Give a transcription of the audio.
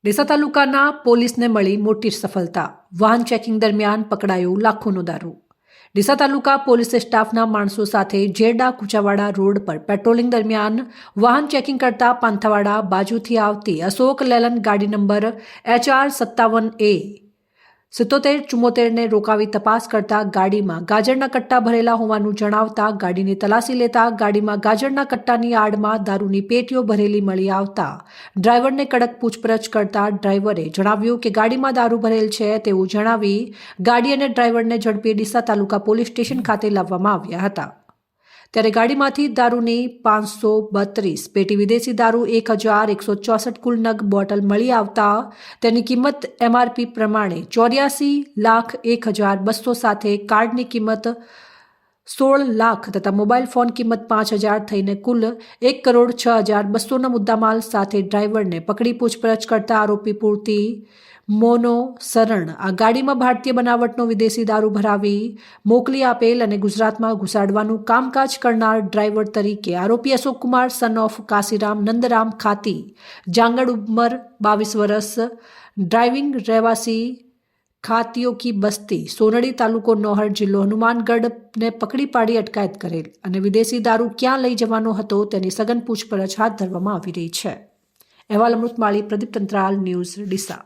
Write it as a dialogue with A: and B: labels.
A: ડીસા તાલુકાના પોલીસને મળી મોટી સફળતા. વાહન ચેકિંગ દરમિયાન પકડાયો લાખોનો દારૂ. ડીસા તાલુકા પોલીસ સ્ટાફના માણસો સાથે જેરડા કુચાવાડા રોડ પર પેટ્રોલિંગ દરમિયાન વાહન ચેકિંગ કરતા પાંથાવાડા બાજુથી આવતી અશોક લેલન ગાડી નંબર HR57A 7774ને રોકાવી તપાસ કરતા ગાડીમાં ગાજરના કટ્ટા ભરેલા હોવાનું જણાવતા ગાડીની તલાશી લેતા ગાડીમાં ગાજરના કટ્ટાની આડમાં દારૂની પેટીઓ ભરેલી મળી આવતા ડ્રાઈવરને કડક પૂછપરછ કરતા ડ્રાઈવરે જણાવ્યું કે ગાડીમાં દારૂ ભરેલ છે તેવું જણાવી ગાડી અને ડ્રાઈવરને ઝડપી ડીસા તાલુકા પોલીસ સ્ટેશન ખાતે લાવવામાં આવ્યા હતા. ત્યારે ગાડીમાંથી દારૂની 532 પેટી વિદેશી દારૂ 1164 કુલ નગ બોટલ મળી આવતા તેની કિંમત MRP પ્રમાણે 84,01,200 સાથે કાર્ડની કિંમત 16 લાખ તથા મોબાઈલ ફોન કિંમત 5,000 થઈને કુલ 1,06,200ના મુદ્દામાલ સાથે ડ્રાઈવરને પકડી પૂછપરછ કરતા આરોપી પૂરતી મોનો શરણ આ ગાડીમાં ભારતીય બનાવટનો વિદેશી દારૂ ભરાવી મોકલી આપેલ અને ગુજરાતમાં ઘુસાડવાનું કામકાજ કરનાર ડ્રાઈવર તરીકે આરોપી અશોક કુમાર સન ઓફ કાશીરામ નંદરામ ખાતી જાંગડ ઉંમર 22 વર્ષ ડ્રાઇવિંગ રહેવાસી ખાતીઓ કી બસ્તી સોનડી તાલુકો નોહર જિલ્લો હનુમાનગઢને પકડી પાડી અટકાયત કરેલ અને વિદેશી દારૂ ક્યાં લઈ જવાનો હતો તેની સઘન પૂછપરછ હાથ ધરવામાં આવી રહી છે. અહેવાલ અમૃતમાળી, પ્રદીપ તંત્રાલ, ન્યૂઝ ડીસા.